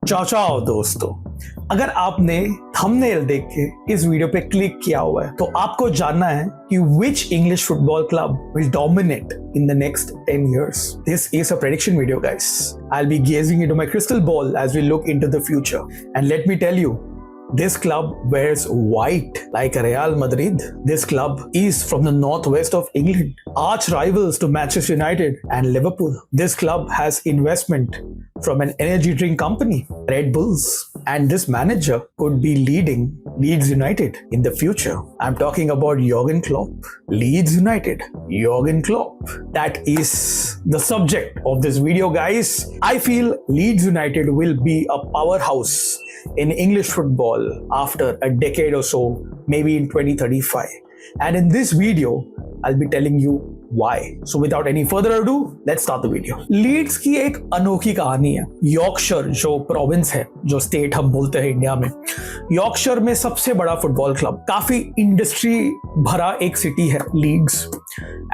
चाओ चाओ दोस्तों, अगर आपने थंबनेल देख के इस वीडियो पे क्लिक किया हुआ है तो आपको जानना है कि which English football club will dominate in the next 10 years. This is a prediction video, guys. I'll be gazing into my crystal ball as we look into the future. And let me tell you, this club wears white like Real Madrid. This club is from the northwest of England, arch rivals to Manchester United and Liverpool. This club has investment from an energy drink company, Red Bulls, and this manager could be leading Leeds United in the future. I'm talking about Jurgen Klopp. Leeds United, Jurgen Klopp. That is the subject of this video, guys. I feel Leeds United will be a powerhouse in English football after a decade or so, maybe in 2035. And in this video, I'll be telling you why. So without any further ado, let's start the video. Leeds की एक अनोखी कहानी है। Yorkshire जो province है, जो state हम बोलते हैं इंडिया में, यॉर्कशायर में सबसे बड़ा फुटबॉल क्लब, काफी इंडस्ट्री भरा एक सिटी है Leeds.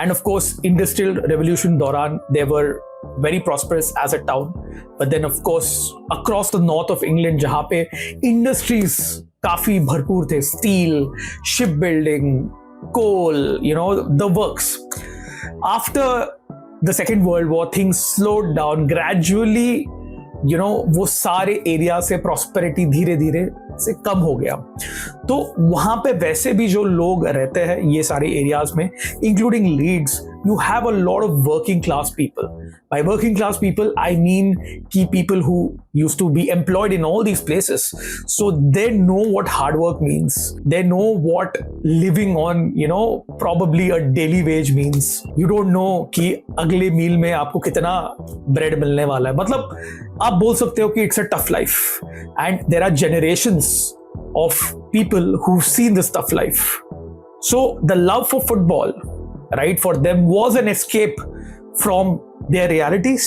And of course industrial revolution दौरान they were very prosperous as a town, but then of course across the north of England जहाँ पे industries काफी भरपूर थे, steel, shipbuilding, coal, you know, the works. After the Second World War, things slowed down gradually. You know, वो सारे area से prosperity धीरे धीरे से कम हो गया। तो वहां पे वैसे भी जो लोग रहते हैं ये सारे एरियाज में, including Leeds, you have a lot of working class people. By working class people, I mean key people who used to be employed in all these places. So they know what hard work means. They know what living on, you know, probably a daily wage means. You don't know कि अगले मील में आपको कितना bread मिलने वाला है। मतलब आप बोल सकते हो कि it's a tough life. And there are generations of people who've seen this tough life. So the love for football, right, for them was an escape from their realities,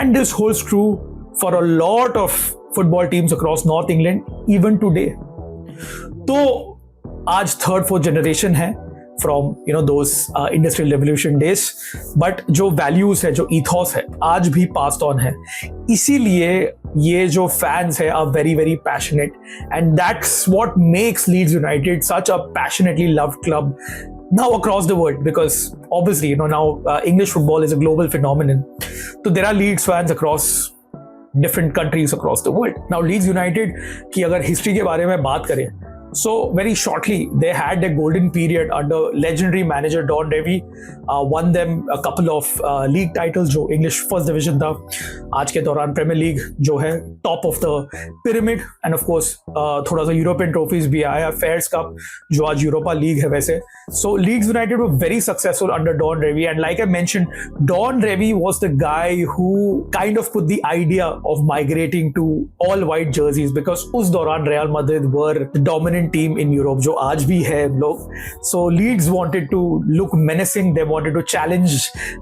and this holds true for a lot of football teams across North England even today. तो आज third fourth generation है from, you know, those industrial revolution days, but जो values है, जो ethos है, आज भी passed on है। इसीलिए ये जो fans है are very very passionate, and that's what makes Leeds United such a passionately loved club now across the world, because obviously, you know, now English football is a global phenomenon. So there are Leeds fans across different countries across the world. Now Leeds United की अगर history के बारे में बात करें, so very shortly they had a golden period under legendary manager Don Revie, won them a couple of league titles जो English first division था, आज के दौरान Premier League जो है top of the pyramid, and of course थोड़ा सा European trophies भी आया, Fairs Cup जो आज Europa League है वैसे। So Leeds United were very successful under Don Revie, and like I mentioned, Don Revie was the guy who kind of put the idea of migrating to all white jerseys, because उस दौरान Real Madrid were the dominant team in Europe, जो आज भी है लोग। So Leeds wanted to look menacing, they wanted to challenge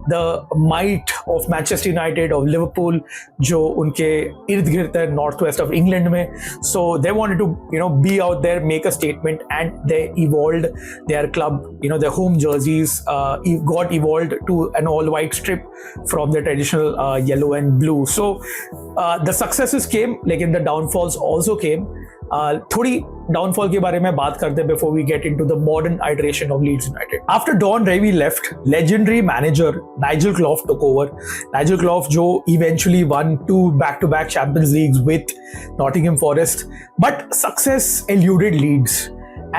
the might of Manchester United, of Liverpool, जो उनके इर्द गिर्द है नॉर्थ वेस्ट ऑफ इंग्लैंड में। So they wanted to, you know, be out there, make a statement, and they evolved their club, you know, their home jerseys got evolved to an all white strip from the traditional yellow and blue. So the successes came, लेकिन the downfalls also came. थोड़ी downfall के बारे में बात करते हैं before we get into the modern iteration of Leeds United. After Don Revie left, legendary manager Nigel Klopp took over. Nigel Klopp जो eventually won 2 back-to-back Champions Leagues with Nottingham Forest, but success eluded Leeds,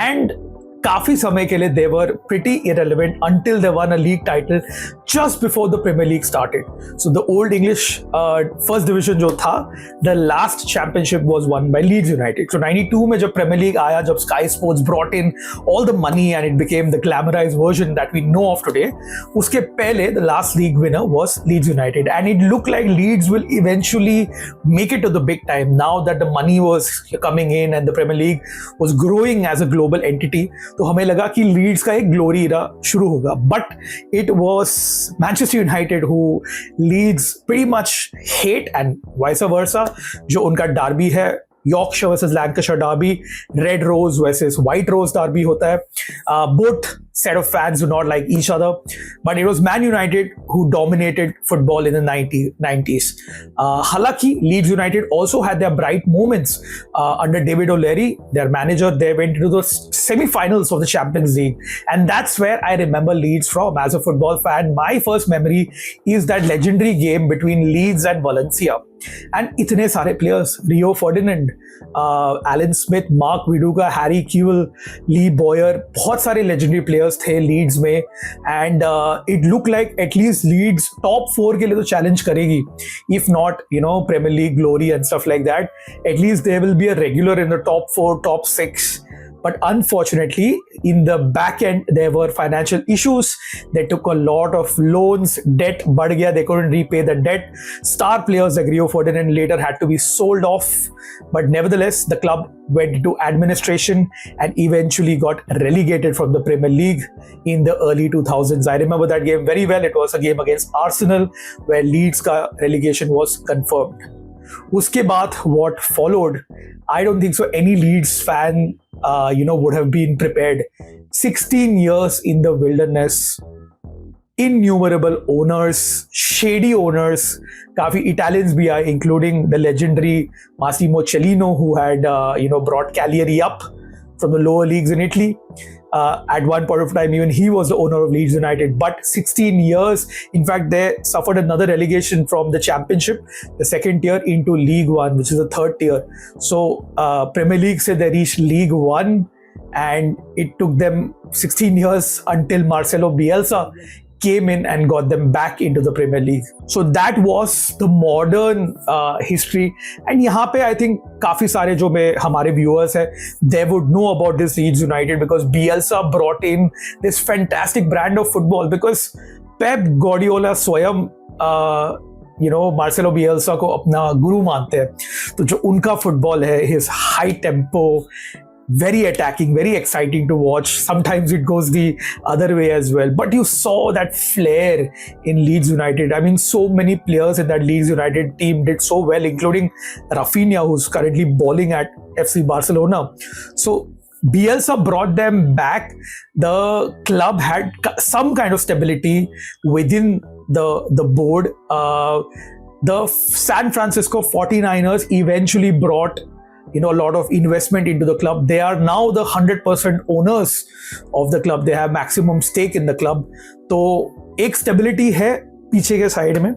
and काफी समय के लिए they were pretty irrelevant until they won a league title just before the Premier League started. So the old English first division जो था, the last championship was won by Leeds United. So 92 में जब Premier League आया, जब Sky Sports brought in all the money and it became the glamorized version that we know of today, उसके पहले the last league winner was Leeds United, and it looked like Leeds will eventually make it to the big time now that the money was coming in and the Premier League was growing as a global entity. तो हमें लगा कि Leeds का एक glory इरा शुरू होगा, but it was Manchester United who Leeds pretty much hate, and vice versa. जो उनका डार्बी है Yorkshire versus Lancashire derby, Red Rose versus White Rose derby hota hai. Both set of fans do not like each other, but it was Man United who dominated football in the 90s. Halaki, Leeds United also had their bright moments under David O'Leary, their manager. They went into the semi-finals of the Champions League, and that's where I remember Leeds from. As a football fan, my first memory is that legendary game between Leeds and Valencia. And इतने सारे players, Rio Ferdinand, Alan Smith, Mark Viduka, Harry Kewell, Lee Boyer, बहुत सारे legendary players थे Leeds में, and it looked like at least Leeds top 4 के लिए तो challenge करेगी, if not Premier League glory and stuff like that. At least they will be a regular in the top 4, top 6. But unfortunately, in the back end, there were financial issues. They took a lot of loans, debt बढ़ गया, they couldn't repay the debt. Star players like Rio Ferdinand later had to be sold off. But nevertheless, the club went into administration and eventually got relegated from the Premier League in the early 2000s. I remember that game very well. It was a game against Arsenal where Leeds का relegation was confirmed. उसके बाद what followed, I don't think so any Leeds fan would have been prepared. 16 years in the wilderness, innumerable owners, shady owners, काफी Italians भी आए, including the legendary Massimo Cellino, who had brought Cagliari up from the lower leagues in Italy. At one point of time, even he was the owner of Leeds United. But 16 years, in fact, they suffered another relegation from the Championship, the second tier, into League One, which is the third tier. So Premier League said they reached League One, and it took them 16 years until Marcelo Bielsa came in and got them back into the Premier League. So that was the modern history. And यहाँ पे I think काफी सारे जो हमारे viewers हैं, they would know about this Leeds United because Bielsa brought in this fantastic brand of football. Because Pep Guardiola स्वयं Marcelo बियल्सा को अपना गुरु मानते हैं. तो जो उनका फुटबॉल है, his high tempo, very attacking, very exciting to watch. Sometimes it goes the other way as well. But you saw that flair in Leeds United. I mean, so many players in that Leeds United team did so well, including Rafinha, who's currently balling at FC Barcelona. So Bielsa brought them back. The club had some kind of stability within the board. The San Francisco 49ers eventually brought a lot of investment into the club. They are now the 100% owners of the club. They have maximum stake in the club. तो एक stability है पीछे के side में.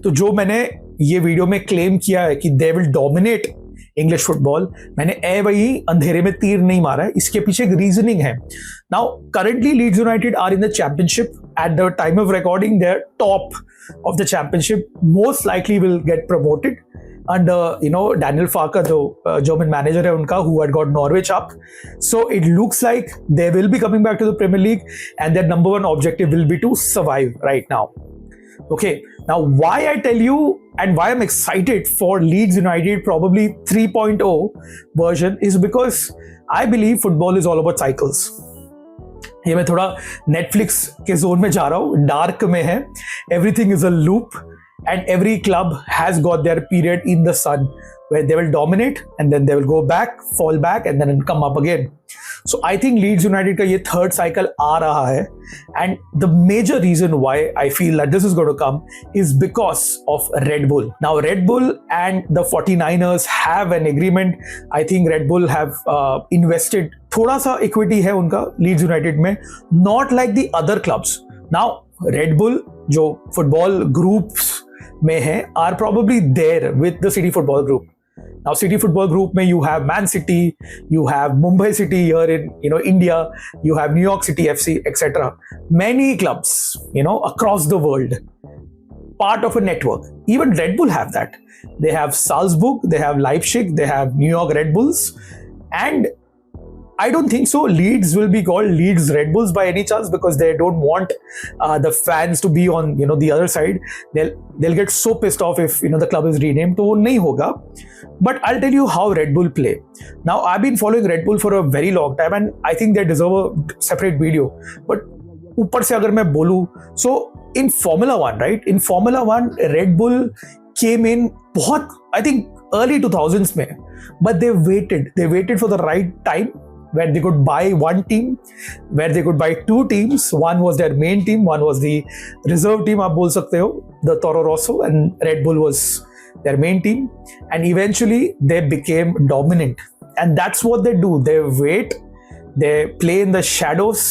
तो जो मैंने ये वीडियो में क्लेम किया है कि they will dominate English football, मैंने वही अंधेरे में तीर नहीं मारा है. इसके पीछे एक रीजनिंग है. Now currently Leeds United are in the championship. At the time of recording, they're top of the championship. Most likely will get promoted under Daniel Farke, the German manager है उनका, who had got Norwich up. So it looks like they will be coming back to the Premier League, and their number one objective will be to survive right now. Okay, now why I tell you and why I'm excited for Leeds United probably 3.0 version is because I believe football is all about cycles. ये मैं थोड़ा Netflix के zone में जा रहा हूँ, dark में है. Everything is a loop. And every club has got their period in the sun where they will dominate and then they will go back, fall back and then come up again. So I think Leeds United का ये third cycle आ रहा है. And the major reason why I feel that this is going to come is because of Red Bull. Now Red Bull and the 49ers have an agreement. I think Red Bull have invested थोड़ा सा equity है उनका Leeds United में, not like the other clubs. Now Red Bull जो football groups में है are probably there with the City Football Group. Now City Football Group में you have Man City, you have Mumbai City here in India, you have New York City FC, etc. Many clubs across the world, part of a network. Even Red Bull have that. They have Salzburg, they have Leipzig, they have New York Red Bulls, and I don't think so Leeds will be called Leeds Red Bulls by any chance because they don't want the fans to be on the other side. They'll get so pissed off if the club is renamed. तो वो नहीं होगा. But I'll tell you how Red Bull play. Now I've been following Red Bull for a very long time and I think they deserve a separate video. But ऊपर से अगर मैं बोलूँ, so in Formula 1, right? In Formula 1, Red Bull came in बहुत, I think early 2000s में, but they waited for the right time where they could buy one team, where they could buy two teams. One was their main team, one was the reserve team, आप बोल सकते हो, the Toro Rosso, and Red Bull was their main team. And eventually they became dominant. And that's what they do. They wait, they play in the shadows,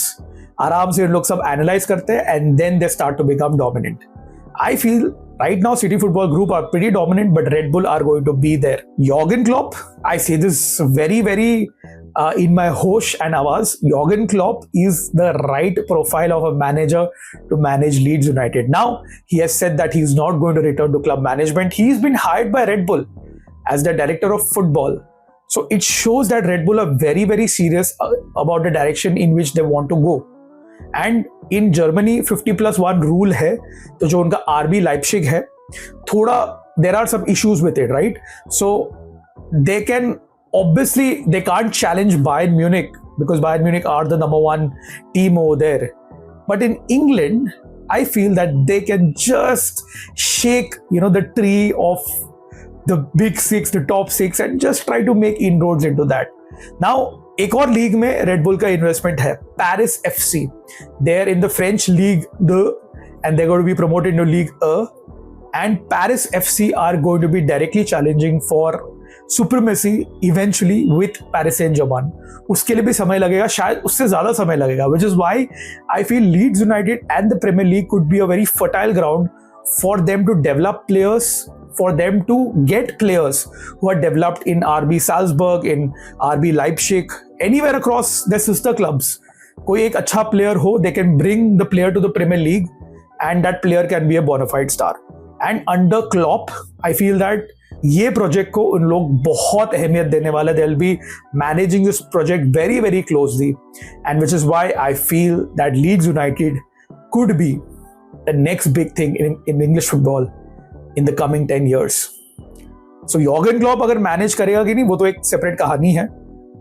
आराम से लोग सब analyze करते हैं, and then they start to become dominant. I feel right now City Football Group are pretty dominant, but Red Bull are going to be there. Jurgen Klopp, I say this very, very in my hosh and avaz. Jurgen Klopp is the right profile of a manager to manage Leeds United. Now, he has said that he's not going to return to club management. He's been hired by Red Bull as the director of football. So it shows that Red Bull are very, very serious about the direction in which they want to go. And in Germany 50+1 rule है, तो जो उनका RB Leipzig है, थोड़ा there are some issues with it, right? So they can obviously they can't challenge Bayern Munich because Bayern Munich are the number one team over there. But in England, I feel that they can just shake the tree of the big six, the top six, and just try to make inroads into that. Now, एक और league में red bull का investment है, Paris FC. They're in the French League 2 and they're going to be promoted into League 1. And Paris FC are going to be directly challenging for supremacy eventually with Paris Saint-Germain. उसके लिए भी समय लगेगा, शायद उससे ज़्यादा समय लगेगा, which is why I feel Leeds United and the Premier League could be a very fertile ground for them to develop players, for them to get players who are developed in RB Salzburg, in RB Leipzig, anywhere across their sister clubs. कोई एक अच्छा player हो, they can bring the player to the Premier League and that player can be a bona fide star. And under Klopp, I feel that ये project को उन लोग बहुत अहमियत देने वाले. They'll be managing this project very, very closely, and which is why I feel that Leeds United could be the next big thing in English football in the coming 10 years. So Jurgen Klopp अगर manage करेगा कि नहीं वो तो एक separate कहानी है.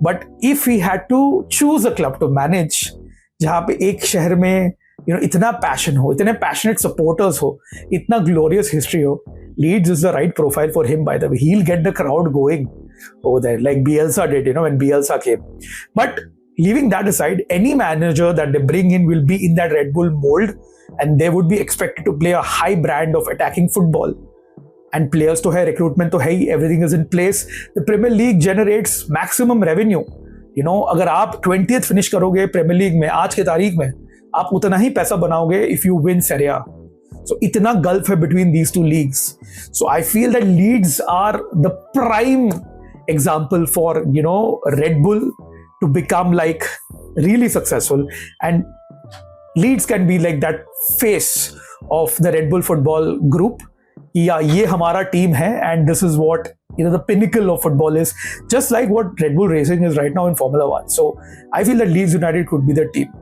But if he had to choose a club to manage, जहाँ पे एक शहर में इतना passion हो, इतने passionate supporters हो, इतना glorious history हो, Leeds is the right profile for him. By the way, he'll get the crowd going over there like Bielsa did, when Bielsa came. But leaving that aside, any manager that they bring in will be in that Red Bull mold, and they would be expected to play a high brand of attacking football. And players to hai, recruitment to hai, everything is in place. The Premier League generates maximum revenue. अगर आप 20th finish करोगे Premier League में आज के तारीख में, आप उतना ही पैसा बनाओगे if you win Serie A. So इतना gulf है between these two leagues. So I feel that Leeds are the prime example for Red Bull to become like really successful, and Leeds can be like that face of the Red Bull football group. Yeah, ये हमारा team है, and this is what the pinnacle of football is, just like what Red Bull Racing is right now in Formula 1. So I feel that Leeds United could be the team.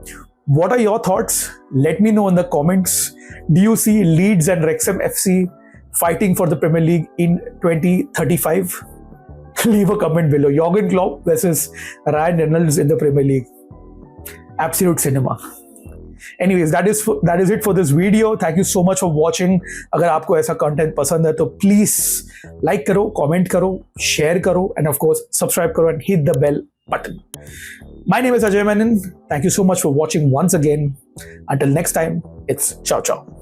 What are your thoughts? Let me know in the comments. Do you see Leeds and Wrexham FC fighting for the Premier League in 2035? Leave a comment below. Jurgen Klopp versus Ryan Reynolds in the Premier League. Absolute cinema. Anyways, that is it for this video. Thank you so much for watching. अगर आपको ऐसा content पसंद है तो please like करो, comment करो, share करो, and of course subscribe करो and hit the bell button. My name is Ajay Menon. Thank you so much for watching once again. Until next time, it's ciao ciao.